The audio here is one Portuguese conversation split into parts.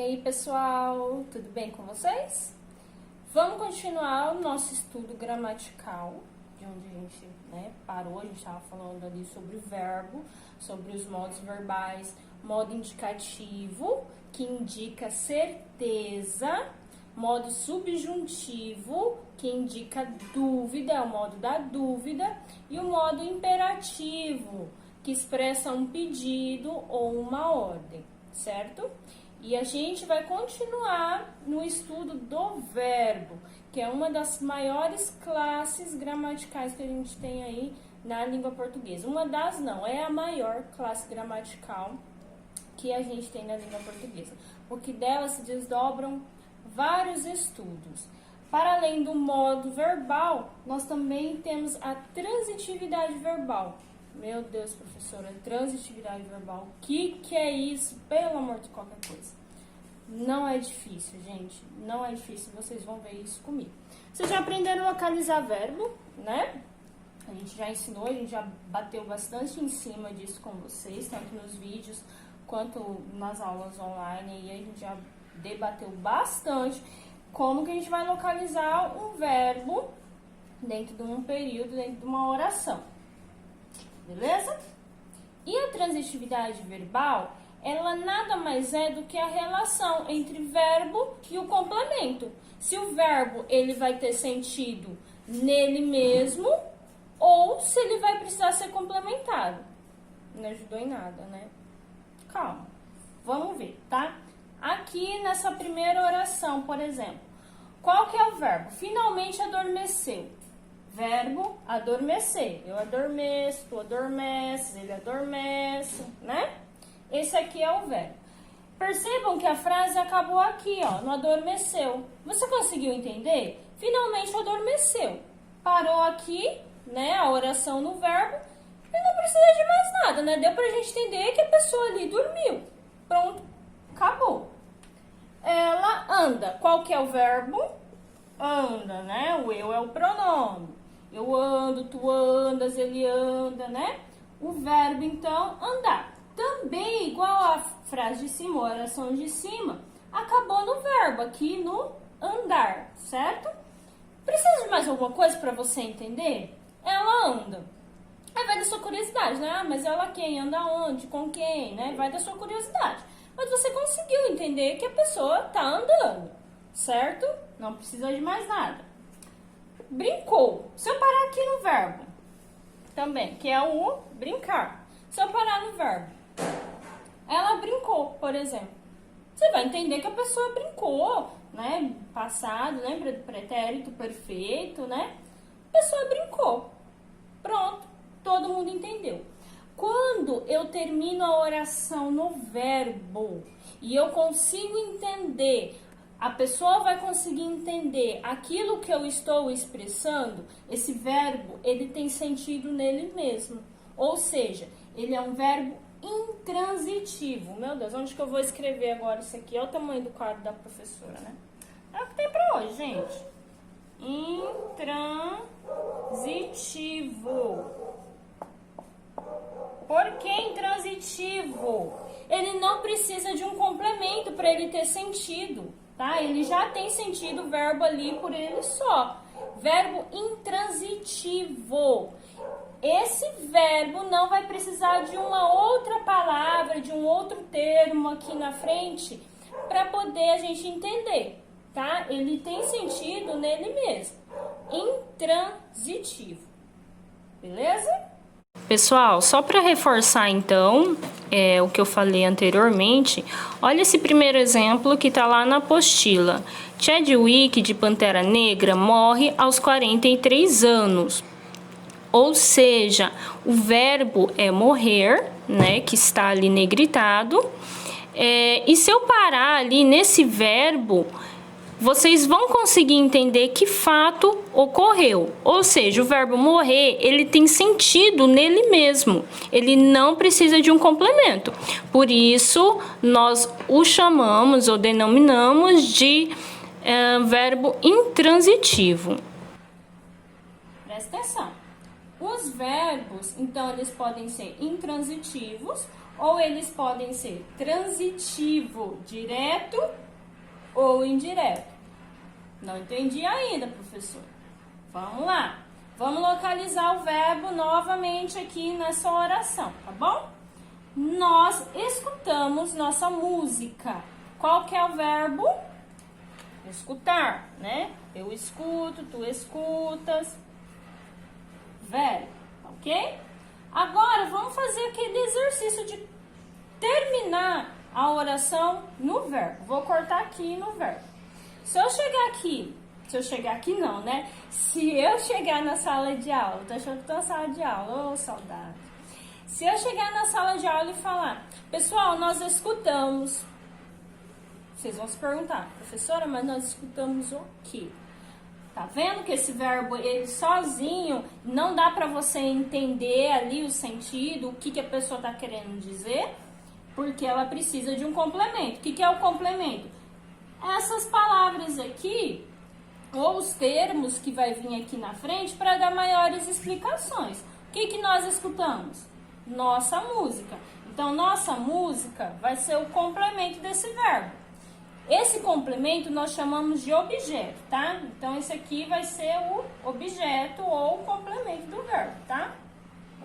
aí, pessoal, tudo bem com vocês? Vamos continuar o nosso estudo gramatical, de onde a gente parou. A gente estava falando ali sobre o verbo, sobre os modos verbais, modo indicativo, que indica certeza, modo subjuntivo, que indica dúvida, é o modo da dúvida, e o modo imperativo, que expressa um pedido ou uma ordem, certo? E a gente vai continuar no estudo do verbo, que é uma das maiores classes gramaticais que a gente tem aí na língua portuguesa. Uma das não, é a maior classe gramatical que a gente tem na língua portuguesa, porque dela se desdobram vários estudos. Para além do modo verbal, nós também temos a transitividade verbal. Meu Deus, professora, transitividade verbal, o que é isso? Pelo amor de qualquer coisa. Não é difícil, gente, não é difícil, vocês vão ver isso comigo. Vocês já aprenderam a localizar verbo, né? A gente já ensinou, a gente já bateu bastante em cima disso com vocês, tanto nos vídeos quanto nas aulas online, e a gente já debateu bastante como que a gente vai localizar um verbo dentro de um período, dentro de uma oração. Beleza? E a transitividade verbal, ela nada mais é do que a relação entre verbo e o complemento. Se o verbo ele vai ter sentido nele mesmo ou se ele vai precisar ser complementado. Não ajudou em nada, né? Calma. Vamos ver, tá? Aqui nessa primeira oração, por exemplo, qual que é o verbo? Finalmente adormeceu. Verbo adormecer. Eu adormeço, tu adormeces, ele adormece, né? Esse aqui é o verbo. Percebam que a frase acabou aqui, ó, no adormeceu. Você conseguiu entender? Finalmente adormeceu. Parou aqui, né, a oração no verbo e não precisa de mais nada, né? Deu pra gente entender que a pessoa ali dormiu. Pronto, acabou. Ela anda. Qual que é o verbo? Anda, né? O eu é o pronome. Eu ando, tu andas, ele anda, né? O verbo, então, andar. Também, igual a frase de cima, a oração de cima, acabou no verbo, aqui no andar, certo? Precisa de mais alguma coisa para você entender? Ela anda. Aí vai da sua curiosidade, né? Ah, mas ela quem? Anda onde? Com quem? Né? Vai da sua curiosidade. Mas você conseguiu entender que a pessoa tá andando, certo? Não precisa de mais nada. Brincou. Se eu parar aqui no verbo, também, que é o brincar. Se eu parar no verbo, ela brincou, por exemplo. Você vai entender que a pessoa brincou, né? Passado, lembra do pretérito perfeito, né? A pessoa brincou. Pronto, todo mundo entendeu. Quando eu termino a oração no verbo e eu consigo entender, a pessoa vai conseguir entender aquilo que eu estou expressando, esse verbo, ele tem sentido nele mesmo. Ou seja, ele é um verbo intransitivo. Meu Deus, onde que eu vou escrever agora isso aqui? Olha o tamanho do quadro da professora, né? É o que tem pra hoje, gente. Intransitivo. Por que intransitivo? Ele não precisa de um complemento para ele ter sentido, tá? Ele já tem sentido o verbo ali por ele só. Verbo intransitivo. Esse verbo não vai precisar de uma outra palavra, de um outro termo aqui na frente para poder a gente entender, tá? Ele tem sentido nele mesmo. Intransitivo. Beleza? Pessoal, só para reforçar então o que eu falei anteriormente, olha esse primeiro exemplo que está lá na apostila. Chadwick de Pantera Negra morre aos 43 anos. Ou seja, o verbo é morrer, né, que está ali negritado. E se eu parar ali nesse verbo, vocês vão conseguir entender que fato ocorreu. Ou seja, o verbo morrer, ele tem sentido nele mesmo. Ele não precisa de um complemento. Por isso, nós o chamamos ou denominamos de verbo intransitivo. Presta atenção. Os verbos, então, eles podem ser intransitivos ou eles podem ser transitivo, direto ou indireto. Não entendi ainda, professor. Vamos lá. Vamos localizar o verbo novamente aqui nessa oração, tá bom? Nós escutamos nossa música. Qual que é o verbo? Escutar, né? Eu escuto, tu escutas. Verbo, ok? Agora, vamos fazer aquele exercício de terminar a oração no verbo. Vou cortar aqui no verbo. Se eu chegar aqui não, né? Se eu chegar na sala de aula, tô achando que tô na sala de aula, ô saudade. Se eu chegar na sala de aula e falar, pessoal, nós escutamos. Vocês vão se perguntar, professora, mas nós escutamos o quê? Tá vendo que esse verbo, ele sozinho, não dá pra você entender ali o sentido, o que a pessoa tá querendo dizer, porque ela precisa de um complemento. O que é o complemento? Essas palavras aqui, ou os termos que vai vir aqui na frente para dar maiores explicações. O que nós escutamos? Nossa música. Então, nossa música vai ser o complemento desse verbo. Esse complemento nós chamamos de objeto, tá? Então, esse aqui vai ser o objeto ou o complemento do verbo, tá?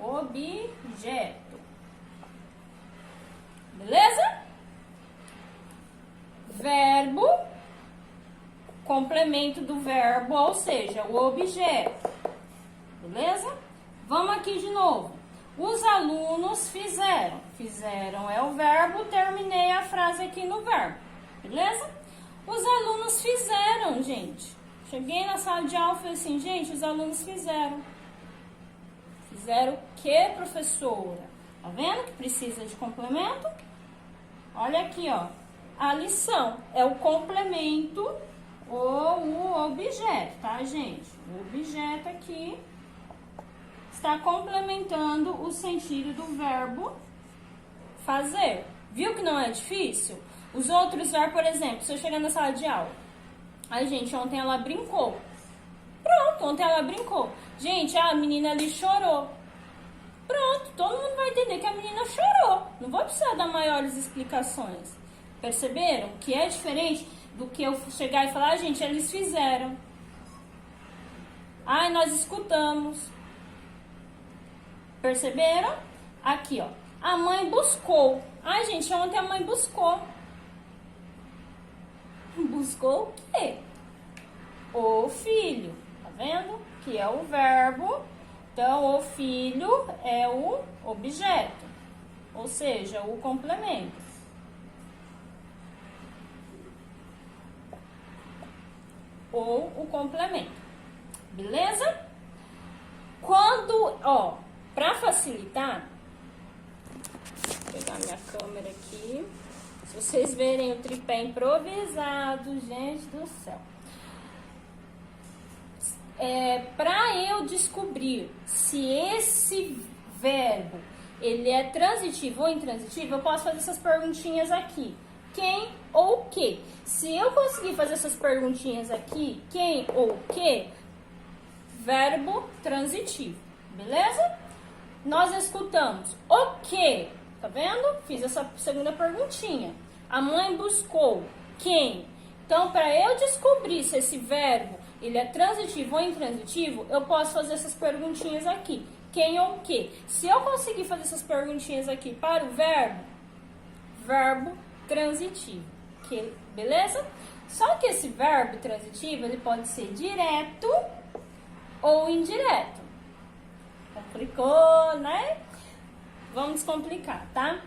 Objeto. Beleza? Verbo, complemento do verbo, ou seja, o objeto. Beleza? Vamos aqui de novo. Os alunos fizeram. Fizeram é o verbo, terminei a frase aqui no verbo. Beleza? Os alunos fizeram, gente. Cheguei na sala de aula e falei assim, gente, os alunos fizeram. Fizeram o que, professora? Tá vendo que precisa de complemento? Olha aqui, ó. A lição é o complemento ou o objeto, tá, gente? O objeto aqui está complementando o sentido do verbo fazer. Viu que não é difícil? Os outros verbos, por exemplo, se eu chegar na sala de aula, aí, gente, ontem ela brincou. Pronto, ontem ela brincou. Gente, a menina ali chorou. Pronto, todo mundo vai entender que a menina chorou. Não vou precisar dar maiores explicações. Perceberam que é diferente do que eu chegar e falar, gente, eles fizeram. Ai, nós escutamos. Perceberam? Aqui, ó. A mãe buscou. Ai, gente, ontem a mãe buscou. Buscou o quê? O filho. Tá vendo? Que é o verbo. Então, o filho é o objeto. Ou seja, o complemento. Ou o complemento. Beleza? Quando, ó, pra facilitar, vou pegar minha câmera aqui. Se vocês verem o tripé improvisado, gente do céu. Para eu descobrir se esse verbo ele é transitivo ou intransitivo, eu posso fazer essas perguntinhas aqui. Quem ou o que? Se eu conseguir fazer essas perguntinhas aqui, quem ou o que, verbo transitivo, beleza? Nós escutamos o que, tá vendo? Fiz essa segunda perguntinha. A mãe buscou quem? Então, para eu descobrir se esse verbo ele é transitivo ou intransitivo, eu posso fazer essas perguntinhas aqui. Quem ou o que? Se eu conseguir fazer essas perguntinhas aqui para o verbo transitivo, beleza? Só que esse verbo transitivo, ele pode ser direto ou indireto. Complicou, né? Vamos descomplicar, tá?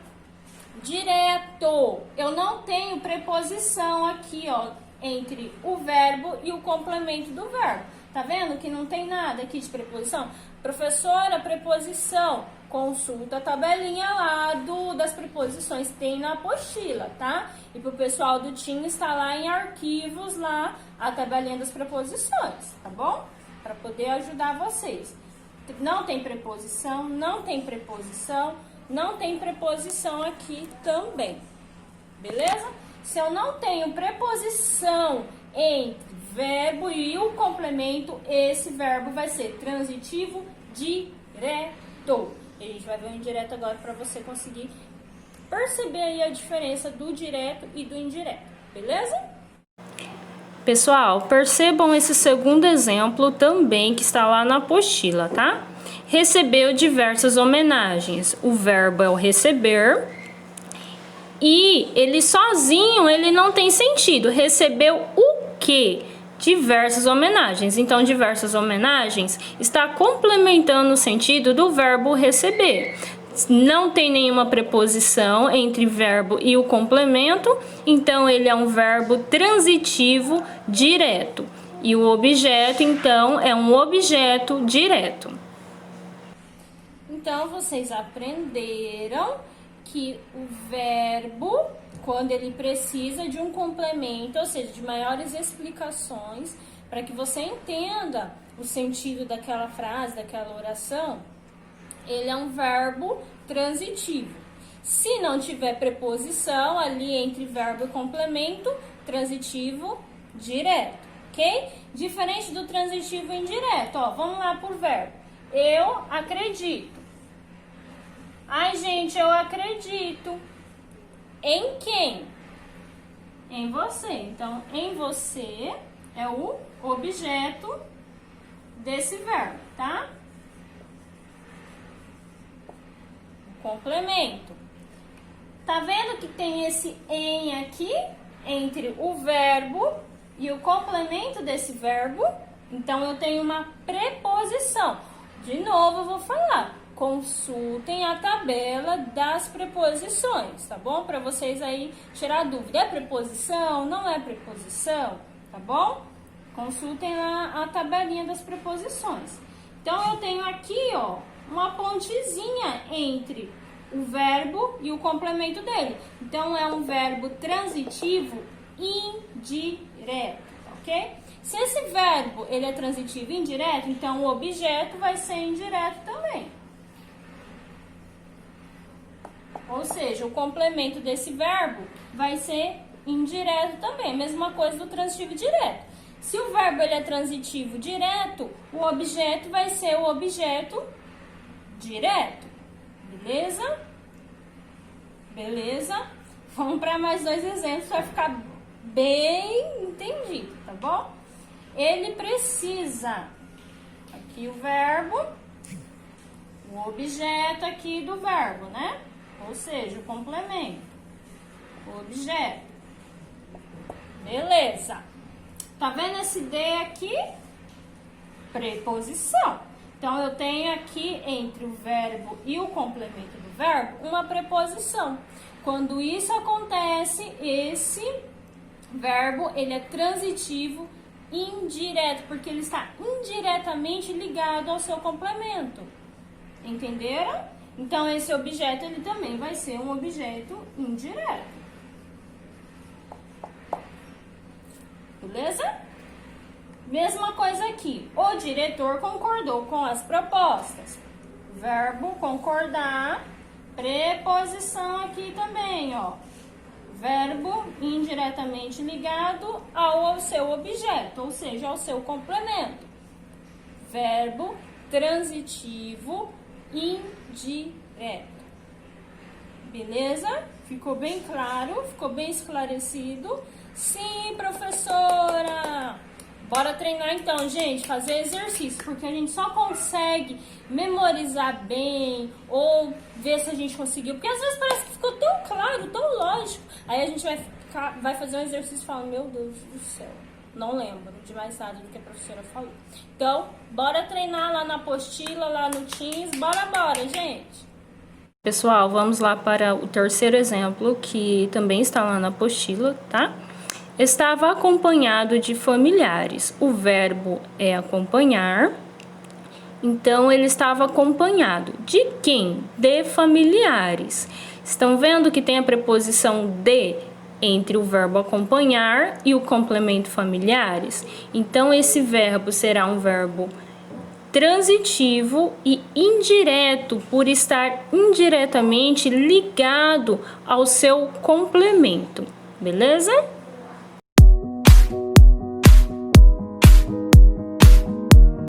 Direto. Eu não tenho preposição aqui, ó, entre o verbo e o complemento do verbo. Tá vendo que não tem nada aqui de preposição? Professora, preposição. Consulta a tabelinha lá das preposições, tem na apostila, tá? E pro pessoal do TIM está lá em arquivos, lá, a tabelinha das preposições, tá bom? Para poder ajudar vocês. Não tem preposição, não tem preposição, não tem preposição aqui também, beleza? Se eu não tenho preposição entre verbo e o complemento, esse verbo vai ser transitivo direto. E a gente vai ver um indireto agora para você conseguir perceber aí a diferença do direto e do indireto, beleza? Pessoal, percebam esse segundo exemplo também que está lá na apostila, tá? Recebeu diversas homenagens. O verbo é o receber e ele sozinho, ele não tem sentido. Recebeu o quê? Diversas homenagens. Então, diversas homenagens está complementando o sentido do verbo receber. Não tem nenhuma preposição entre verbo e o complemento, então ele é um verbo transitivo direto. E o objeto, então, é um objeto direto. Então, vocês aprenderam que o verbo, quando ele precisa de um complemento, ou seja, de maiores explicações, para que você entenda o sentido daquela frase, daquela oração, ele é um verbo transitivo. Se não tiver preposição ali entre verbo e complemento, transitivo direto, ok? Diferente do transitivo indireto, ó, vamos lá por verbo. Eu acredito. Ai, gente, eu acredito. Em quem? Em você. Então, em você é o objeto desse verbo, tá? Complemento. Tá vendo que tem esse em aqui entre o verbo e o complemento desse verbo? Então eu tenho uma preposição. De novo eu vou falar. Consultem a tabela das preposições, tá bom? Para vocês aí tirar dúvida. É preposição? Não é preposição? Tá bom? Consultem lá a tabelinha das preposições. Então eu tenho aqui, ó, uma pontezinha entre o verbo e o complemento dele. Então, é um verbo transitivo indireto, ok? Se esse verbo ele é transitivo indireto, então o objeto vai ser indireto também. Ou seja, o complemento desse verbo vai ser indireto também. Mesma coisa do transitivo direto. Se o verbo ele é transitivo direto, o objeto vai ser o objeto direto, beleza? Beleza? Vamos para mais dois exemplos para ficar bem entendido, tá bom? Ele precisa, aqui o verbo, o objeto aqui do verbo, né? Ou seja, o complemento, o objeto. Beleza. Tá vendo esse D aqui? Preposição. Então, eu tenho aqui entre o verbo e o complemento do verbo uma preposição. Quando isso acontece, esse verbo ele é transitivo indireto, porque ele está indiretamente ligado ao seu complemento. Entenderam? Então, esse objeto ele também vai ser um objeto indireto. Beleza? Mesma coisa aqui, o diretor concordou com as propostas. Verbo concordar, preposição aqui também, ó. Verbo indiretamente ligado ao seu objeto, ou seja, ao seu complemento. Verbo transitivo indireto. Beleza? Ficou bem claro? Ficou bem esclarecido? Sim, professora! Bora treinar então, gente, fazer exercício, porque a gente só consegue memorizar bem ou ver se a gente conseguiu, porque às vezes parece que ficou tão claro, tão lógico, aí a gente vai fazer um exercício e fala, meu Deus do céu, não lembro de mais nada do que a professora falou. Então, bora treinar lá na apostila, lá no Teams, bora, gente! Pessoal, vamos lá para o terceiro exemplo, que também está lá na apostila, tá? Estava acompanhado de familiares. O verbo é acompanhar. Então, ele estava acompanhado. De quem? De familiares. Estão vendo que tem a preposição de entre o verbo acompanhar e o complemento familiares? Então, esse verbo será um verbo transitivo e indireto, por estar indiretamente ligado ao seu complemento. Beleza?